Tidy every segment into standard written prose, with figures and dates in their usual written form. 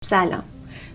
سلام.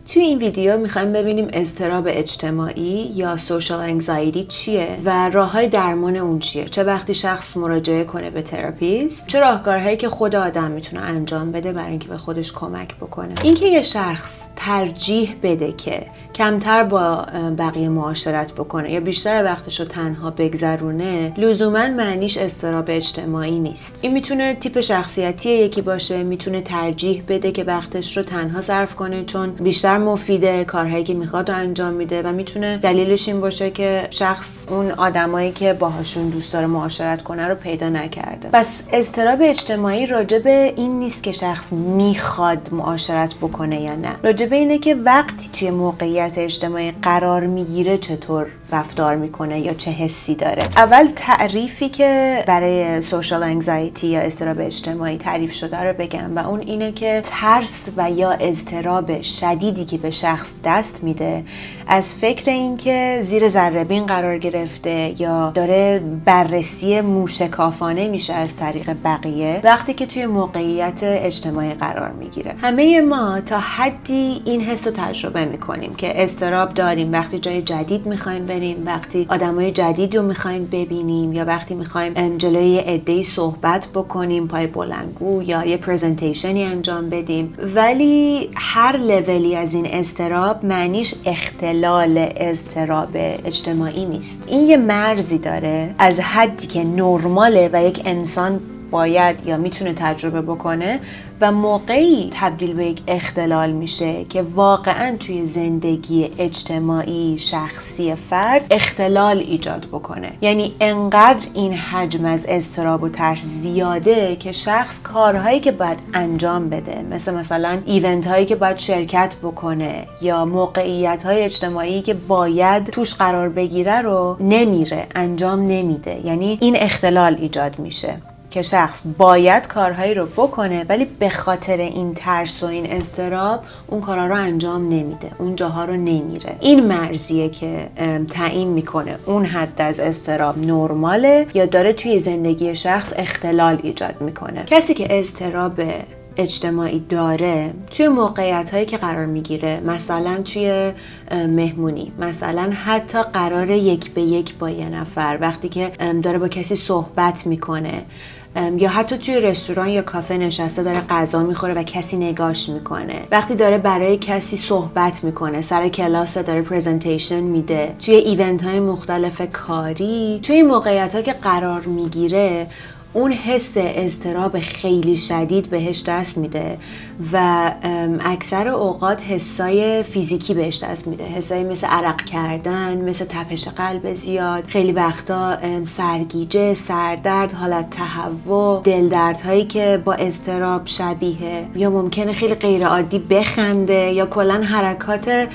توی این ویدیو میخوایم ببینیم اضطراب اجتماعی یا social anxiety چیه و راههای درمان اون چیه. چه وقتی شخص مراجعه کنه به تراپیست، چه راهکارهایی که خود آدم میتونه انجام بده برای اینکه به خودش کمک بکنه. اینکه یه شخص ترجیح بده که کمتر با بقیه معاشرت بکنه یا بیشتر وقتش رو تنها بگذرونه، لزوما معنیش اضطراب اجتماعی نیست. این میتونه تیپ شخصیتی یکی باشه، میتونه ترجیح بده که وقتش رو تنها صرف کنه چون بیشتر مفیده، کارهایی که میخواد رو انجام میده، و میتونه دلیلش این باشه که شخص اون آدمایی که باهاشون دوست داره معاشرت کنه رو پیدا نکرده. پس اضطراب اجتماعی راجع به این نیست که شخص میخواد معاشرت بکنه یا نه، راجع به اینه که وقتی توی موقعیت اجتماعی قرار میگیره چطور رفتار میکنه یا چه حسی داره. اول تعریفی که برای social anxiety یا اضطراب اجتماعی تعریف شده رو بگم، و اون اینه که ترس و یا اضطراب شدیدی که به شخص دست میده از فکر این که زیر ذره‌بین قرار گرفته یا داره بررسی موشکافانه میشه از طریق بقیه وقتی که توی موقعیت اجتماعی قرار میگیره. همه ما تا حدی این حس رو تجربه میکنیم که اضطراب داریم وقتی جای جدید میخوایم بریم، وقتی آدمای جدید رو میخوایم ببینیم، یا وقتی میخوایم جلوی عده‌ای صحبت بکنیم پای بلندگو یا یه پرزنتیشنی انجام بدیم. ولی هر لولی از این اضطراب معنیش اختلال اضطراب اجتماعی نیست. این یه مرزی داره از حدی که نرماله و یک انسان باید یا میتونه تجربه بکنه و موقعی تبدیل به یک اختلال میشه که واقعا توی زندگی اجتماعی شخصی فرد اختلال ایجاد بکنه. یعنی انقدر این حجم از اضطراب و ترس زیاده که شخص کارهایی که باید انجام بده، مثلا ایونت هایی که باید شرکت بکنه یا موقعیت های اجتماعی که باید توش قرار بگیره رو نمیره، انجام نمیده. یعنی این اختلال ایجاد میشه که شخص باید کارهایی رو بکنه ولی به خاطر این ترس و این اضطراب اون کارها رو انجام نمیده، اون جاها رو نمیره. این مرزیه که تعیین میکنه اون حد از اضطراب نرماله یا داره توی زندگی شخص اختلال ایجاد میکنه. کسی که اضطراب اجتماعی داره توی موقعیت هایی که قرار میگیره، مثلا توی مهمونی، مثلا حتی قرار یک به یک با یه نفر، وقتی که داره با کسی صحبت میکنه، یا حتی توی رستوران یا کافه نشسته داره غذا میخوره و کسی نگاش میکنه، وقتی داره برای کسی صحبت میکنه، سر کلاس داره پرزنتیشن میده، توی ایونت های مختلف کاری، توی موقعیت ها که قرار میگیره اون حس اضطراب خیلی شدید بهش دست میده و اکثر اوقات حسای فیزیکی بهش دست میده، حسای مثل عرق کردن، مثل تپش قلب زیاد، خیلی وقتا سرگیجه، سردرد، حالت تهوع، دلدردهایی که با اضطراب شبیه، یا ممکنه خیلی غیر عادی بخنده یا کلا حرکات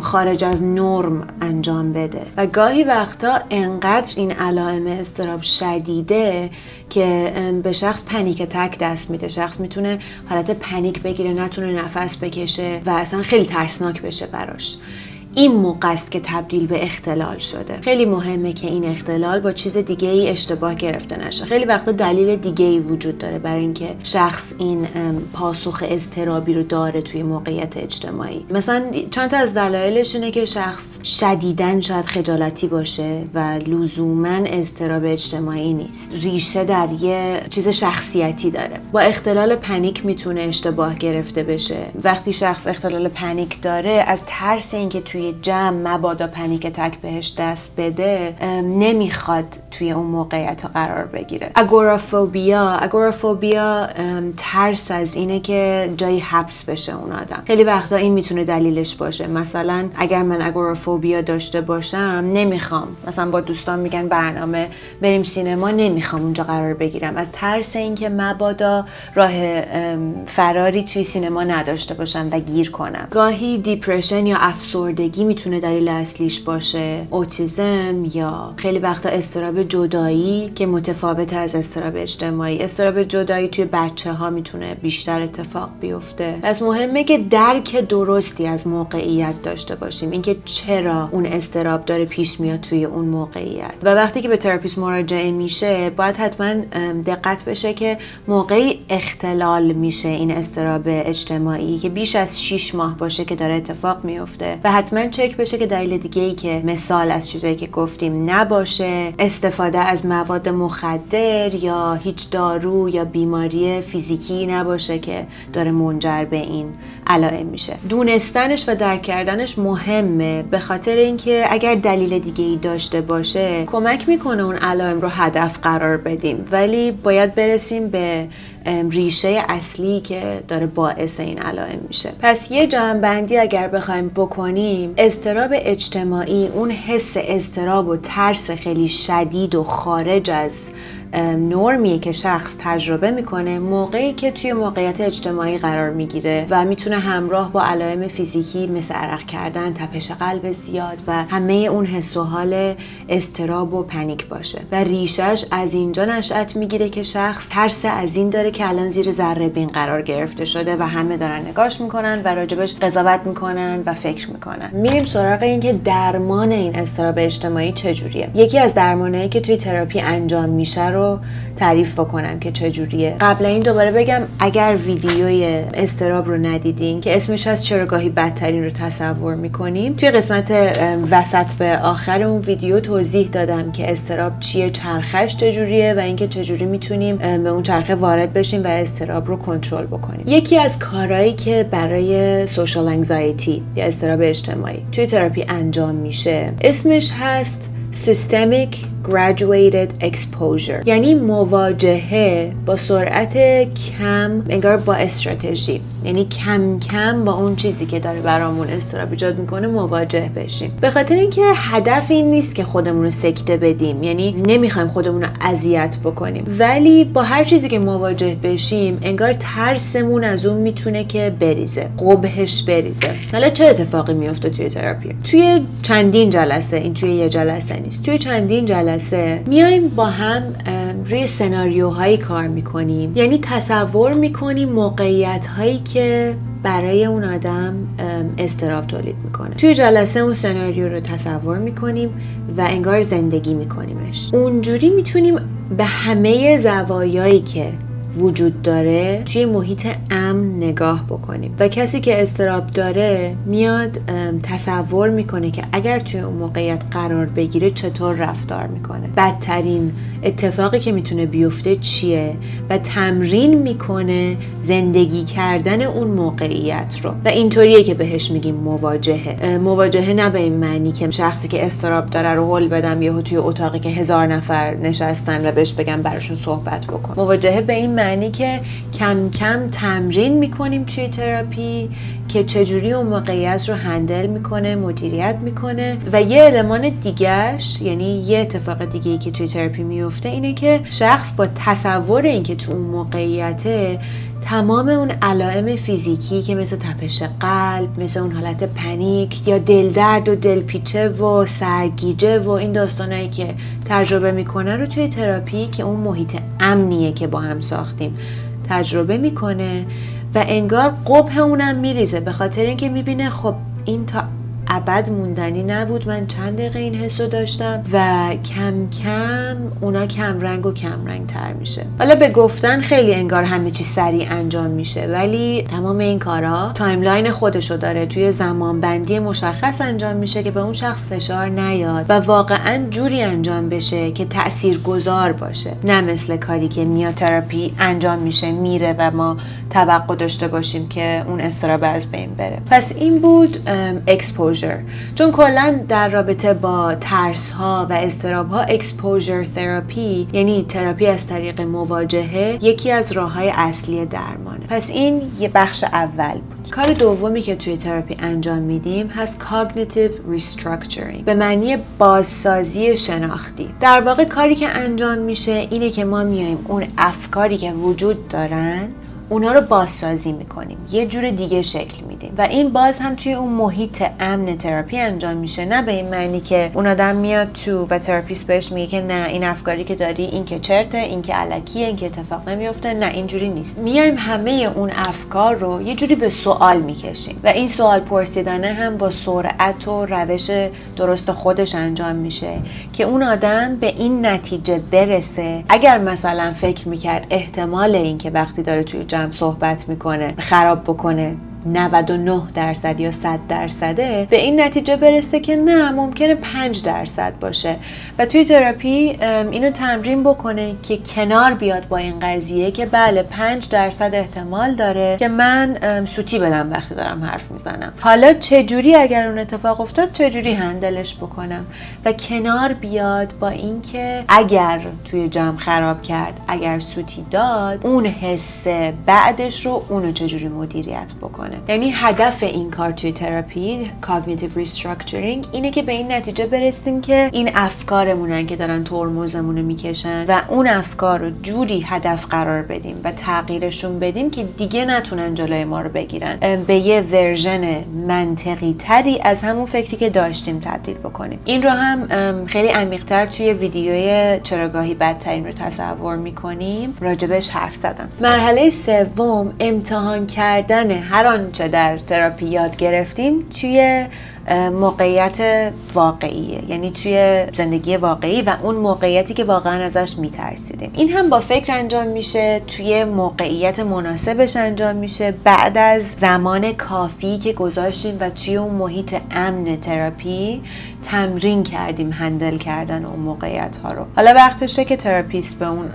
خارج از نرم انجام بده. و گاهی وقتا انقدر این علائم اضطراب شدیده که به شخص پنیک اتک دست میده. شخص میتونه حالت پنیک بگیره، نتونه نفس بکشه و اصلا خیلی ترسناک بشه براش. این موقع است که تبدیل به اختلال شده. خیلی مهمه که این اختلال با چیز دیگه ای اشتباه گرفته نشه. خیلی وقتا دلیل دیگه ای وجود داره برای اینکه شخص این پاسخ اضطرابی رو داره توی موقعیت اجتماعی. مثلا چند تا از دلایلش اینه که شخص شدیداً شاید خجالتی باشه و لزوماً اضطراب اجتماعی نیست. ریشه در یه چیز شخصیتی داره. با اختلال پنیک میتونه اشتباه گرفته بشه. وقتی شخص اختلال پنیک داره، از ترس اینکه توی جمع مبادا پنیک اتک بهش دست بده نمیخواد توی اون موقعیت قرار بگیره. اگورافوبیا ترس از اینه که جایی حبس بشه اون آدم. خیلی وقتا این میتونه دلیلش باشه. مثلا اگر من اگورافوبیا داشته باشم، نمیخوام، مثلا با دوستان میگن برنامه بریم سینما، نمیخوام اونجا قرار بگیرم از ترس اینکه مبادا راه فراری توی سینما نداشته باشم و گیر کنم. گاهی دیپرشن یا افسردگی خستگی میتونه دلیل اصلیش باشه، اوتیسم، یا خیلی وقتا اضطراب جدایی که متفاوت از اضطراب اجتماعی. اضطراب جدایی توی بچه‌ها میتونه بیشتر اتفاق بیفته. پس مهمه که درک درستی از موقعیت داشته باشیم، اینکه چرا اون اضطراب داره پیش میاد توی اون موقعیت. و وقتی که به تراپیست مراجعه میشه باید حتما دقت بشه که موقعی اختلال میشه این اضطراب اجتماعی که بیش از 6 ماه باشه که داره اتفاق میفته و حتما چک بشه که دلیل دیگه‌ای که مثال از چیزایی که گفتیم نباشه، استفاده از مواد مخدر یا هیچ دارو یا بیماری فیزیکی نباشه که داره منجر به این علائم میشه. دونستنش و درک کردنش مهمه، به خاطر اینکه اگر دلیل دیگه‌ای داشته باشه کمک میکنه اون علائم رو هدف قرار بدیم، ولی باید برسیم به ریشه اصلی که داره باعث این علائم میشه. پس یه جمع‌بندی اگر بخوایم بکنیم، اضطراب اجتماعی اون حس اضطراب و ترس خیلی شدید و خارج از نرمیه که شخص تجربه میکنه موقعی که توی موقعیت اجتماعی قرار میگیره و میتونه همراه با علائم فیزیکی مثل عرق کردن، تپش قلب زیاد و همه اون حس و حال اضطراب و پنیک باشه و ریشش از اینجا نشأت میگیره که شخص ترس از این داره که الان زیر ذره بین قرار گرفته شده و همه دارن نگاش میکنن و راجبش قضاوت میکنن و فکر میکنن. میریم سراغ این که درمان این اضطراب اجتماعی چجوریه. یکی از درمانایی که توی تراپی انجام میشه رو تعریف بکنم که چجوریه. قبل این دوباره بگم اگر ویدیوی اضطراب رو ندیدین که اسمش از چرا گاهی بدترین رو تصور میکنیم، توی قسمت وسط به آخر اون ویدیو توضیح دادم که اضطراب چیه، چرخش چجوریه و اینکه چجوری میتونیم به اون چرخه وارد بشیم و اضطراب رو کنترل بکنیم. یکی از کارهایی که برای سوشال انگزایتی یا اضطراب اجتماعی توی تراپی انجام میشه اسمش هست Systemic Graduated Exposure، یعنی مواجهه با سرعت کم، انگار با استراتژی، یعنی کم کم با اون چیزی که داره برامون اضطراب ایجاد میکنه مواجه بشیم. به خاطر اینکه هدف این نیست که خودمون رو سکته بدیم، یعنی نمیخوایم خودمون رو اذیت بکنیم، ولی با هر چیزی که مواجه بشیم انگار ترسمون از اون میتونه که بریزه، قبحش بریزه. حالا چه اتفاقی میفته توی تراپی؟ توی چندین جلسه، این توی یه جلسه نیست، توی چندین جلسه میایم با هم روی سناریوهایی کار میکنیم، یعنی تصور میکنیم موقعیت هایی که برای اون آدم اضطراب تولید میکنه. توی جلسه اون سناریو رو تصور میکنیم و انگار زندگی میکنیمش. اونجوری میتونیم به همه زوایایی که وجود داره توی محیط امن نگاه بکنیم و کسی که اضطراب داره میاد تصور میکنه که اگر توی اون موقعیت قرار بگیره چطور رفتار میکنه، بدترین اتفاقی که میتونه بیفته چیه و تمرین میکنه زندگی کردن اون موقعیت رو و اینطوریه که بهش میگیم مواجهه نه به این معنی که شخصی که اضطراب داره رو هول بدم یهو توی اتاقی که 1000 نفر نشستن و بهش بگم براشون صحبت بکن. مواجهه به این معنی که کم کم تمرین میکنیم توی تراپی که چجوری اون موقعیت رو هندل میکنه، مدیریت میکنه. و یه المان دیگهش، یعنی یه اتفاق دیگه‌ای که توی تراپی میفته اینه که شخص با تصور اینکه تو اون موقعیته تمام اون علائم فیزیکی که مثل تپش قلب، مثل اون حالت پنیک یا دلدرد و دلپیچه و سرگیجه و این داستانایی که تجربه میکنه رو توی تراپی که اون محیط امنیه که با هم ساختیم تجربه میکنه و انگار قبح اونم میریزه، به خاطر اینکه میبینه خب این تا ابد موندنی نبود، من چند دقیقه این حسو داشتم و کم کم اونا کم رنگ و کم رنگ تر میشه. حالا به گفتن خیلی انگار همه چی سریع انجام میشه، ولی تمام این کارها تایملاین خودشو داره، توی زمان بندی مشخص انجام میشه که به اون شخص فشار نیاد و واقعا جوری انجام بشه که تاثیرگذار باشه، نه مثل کاری که میاد تراپی انجام میشه میره و ما توقع داشته باشیم که اون اضطراب از بین بره. پس این بود exposure. چون کلا در رابطه با ترس ها و اضطراب ها exposure therapy، یعنی تراپی از طریق مواجهه، یکی از راه های اصلی درمانه. پس این یه بخش اول بود. کار دومی که توی تراپی انجام میدیم هست cognitive restructuring، به معنی بازسازی شناختی. در واقع کاری که انجام میشه اینه که ما میایم اون افکاری که وجود دارن اونا رو بازسازی میکنیم، یه جور دیگه شکل میدیم. میدیم و این باز هم توی اون محیط امن تراپی انجام میشه. نه به این معنی که اون آدم میاد تو و تراپیست بهش میگه که نه این افکاری که داری این که چرته، این که الکیه، این که اتفاق نمیفته. نه اینجوری نیست. میایم همه اون افکار رو یه جوری به سوال میکشیم و این سوال پرسیدنه هم با سرعت و روش درست خودش انجام میشه که اون آدم به این نتیجه برسه. اگر مثلا فکر میکرد احتمال این که وقتی داره توی جمع صحبت میکنه خراب بکنه 99% یا 100%، به این نتیجه برسه که نه، ممکنه 5% باشه و توی تراپی اینو تمرین بکنه که کنار بیاد با این قضیه که بله 5% احتمال داره که من سوتی بدم وقتی دارم حرف میزنم. حالا چجوری اگر اون اتفاق افتاد چجوری هندلش بکنم و کنار بیاد با این که اگر توی جمع خراب کرد، اگر سوتی داد، اون حس بعدش رو اونو چجوری مدیریت بکنه. یعنی هدف این کار توی تراپی cognitive restructuring اینه که به این نتیجه برسیم که این افکارمونن که دارن ترمزمون رو میکشن و اون افکار رو جوری هدف قرار بدیم و تغییرشون بدیم که دیگه نتونن جلوی ما رو بگیرن، به یه ورژن منطقی تری از همون فکری که داشتیم تبدیل بکنیم. این رو هم خیلی عمیق‌تر توی ویدیوی چراگاهی بدترین رو تصور میکنیم راجبش حرف زدم. مرحله سوم امتحان کردن هر آنچه در تراپی یاد گرفتیم توی موقعیت واقعیه، یعنی توی زندگی واقعی و اون موقعیتی که واقعا ازش میترسیدیم. این هم با فکر انجام میشه، توی موقعیت مناسبش انجام میشه، بعد از زمان کافی که گذاشتیم و توی اون محیط امن تراپی تمرین کردیم هندل کردن اون موقعیت ها رو. حالا وقتشه که تراپیست به اون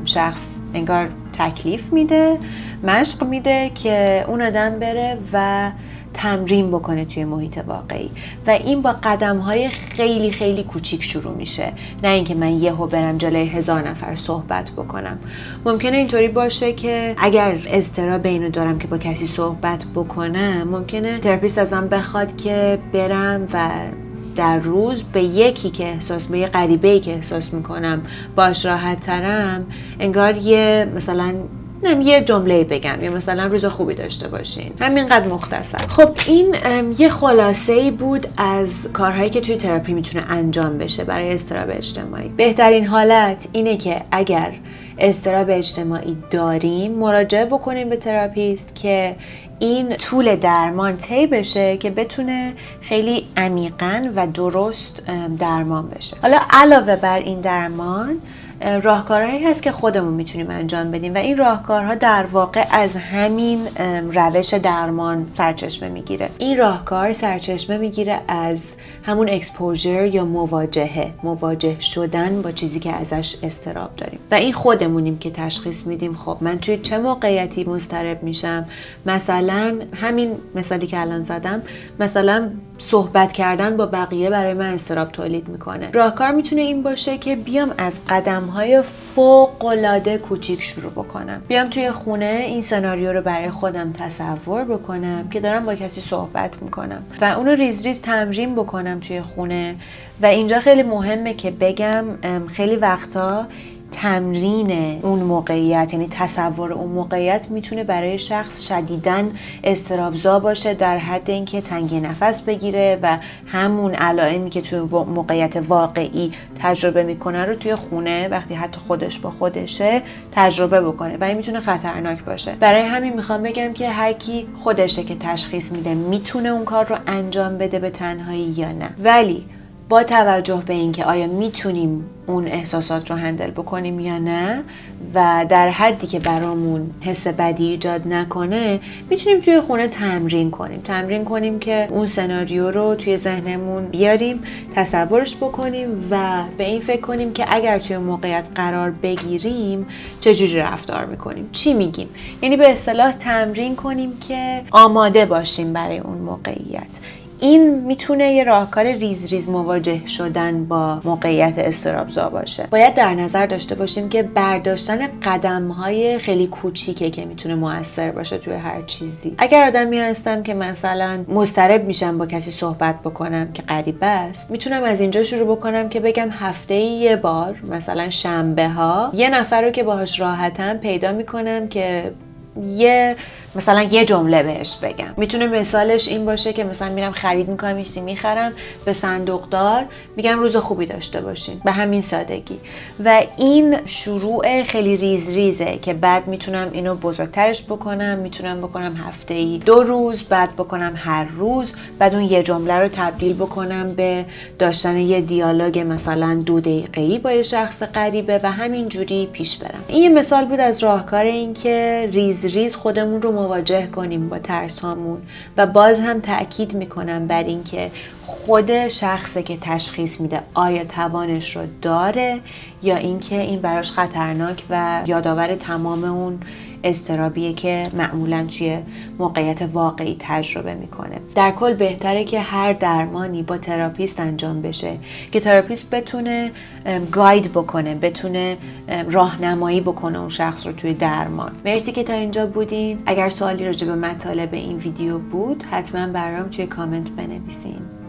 شخص انگار تکلیف میده، مشق میده که اون آدم بره و تمرین بکنه توی محیط واقعی و این با قدم‌های خیلی خیلی کوچیک شروع میشه، نه اینکه من یهو برم جلوی 1000 نفر صحبت بکنم. ممکنه اینطوری باشه که اگر اضطراب اینو دارم که با کسی صحبت بکنم، ممکنه تراپیست ازم بخواد که برم و در روز به یکی که به یه غریبه‌ای که احساس میکنم باش راحت ترم، انگار یه جمله بگم یا مثلا روز خوبی داشته باشین. همینقدر مختصر. خب این یه خلاصه‌ای بود از کارهایی که توی تراپی میتونه انجام بشه برای اضطراب اجتماعی. بهترین حالت اینه که اگر اضطراب اجتماعی داریم مراجعه بکنیم به تراپیست که این طول درمان طی بشه که بتونه خیلی عمیقاً و درست درمان بشه. حالا علاوه بر این درمان راهکارهایی هست که خودمون میتونیم انجام بدیم و این راهکارها در واقع از همین روش درمان سرچشمه میگیره. این راهکار سرچشمه میگیره از همون اکسپوژر یا مواجه شدن با چیزی که ازش اضطراب داریم و این خودمونیم که تشخیص میدیم خب من توی چه موقعیتی مضطرب میشم. مثلا همین مثالی که الان زدم، مثلا صحبت کردن با بقیه برای من اضطراب تولید میکنه. راهکار میتونه این باشه که بیام از قدم‌های فوق‌العاده کوچیک شروع بکنم. بیام توی خونه این سناریو رو برای خودم تصور بکنم که دارم با کسی صحبت میکنم و اونو ریز ریز تمرین بکنم توی خونه. و اینجا خیلی مهمه که بگم خیلی وقتا تمرین اون موقعیت، یعنی تصور اون موقعیت، میتونه برای شخص شدیداً اضطرابزا باشه، در حد اینکه تنگی نفس بگیره و همون علائمی که توی موقعیت واقعی تجربه میکنه رو توی خونه وقتی حتی خودش با خودشه تجربه بکنه و این میتونه خطرناک باشه. برای همین میخوام بگم که هر کی خودشه که تشخیص میده میتونه اون کار رو انجام بده به تنهایی یا نه، ولی با توجه به اینکه آیا میتونیم اون احساسات رو هندل بکنیم یا نه و در حدی که برامون حس بدی ایجاد نکنه، میتونیم توی خونه تمرین کنیم که اون سناریو رو توی ذهنمون بیاریم، تصورش بکنیم و به این فکر کنیم که اگر توی موقعیت قرار بگیریم چجوری رفتار میکنیم، چی میگیم. یعنی به اصطلاح تمرین کنیم که آماده باشیم برای اون موقعیت. این میتونه یه راهکار ریز ریز مواجه شدن با موقعیت اضطرابزا باشه. باید در نظر داشته باشیم که برداشتن قدم‌های خیلی کوچیکه که میتونه مؤثر باشه توی هر چیزی. اگر آدمی هستم که مثلا مضطرب میشم با کسی صحبت بکنم که غریبه است، میتونم از اینجا شروع بکنم که بگم هفته‌ای یه بار، مثلا شنبه ها، یه نفر رو که باهاش راحتم پیدا میکنم که یه مثلا یه جمله بهش بگم. میتونه مثالش این باشه که مثلا میرم خرید میکنم یه چیزی میخرم، به صندوقدار میگم روز خوبی داشته باشین، به همین سادگی. و این شروع خیلی ریزه که بعد میتونم اینو بزرگترش بکنم، میتونم بکنم هفته‌ای 2 روز، بعد بکنم هر روز، بعد اون یه جمله رو تبدیل بکنم به داشتن یه دیالوگ مثلا 2 دقیقه‌ای با یه شخص غریبه و همین جوری پیش برم. این یه مثال بود از راهکار این که ریز خودمون رو مواجه کنیم با ترس هامون و باز هم تأکید میکنم بر این که خود شخصی که تشخیص میده آیا توانش رو داره یا اینکه این براش خطرناک و یادآور تمام اون اضطرابیه که معمولا توی موقعیت واقعی تجربه میکنه. در کل بهتره که هر درمانی با تراپیست انجام بشه که تراپیست بتونه گاید بکنه، بتونه راهنمایی بکنه اون شخص رو توی درمان. مرسی که تا اینجا بودین. اگر سوالی راجع به مطالب این ویدیو بود حتما برام توی کامنت بنویسین.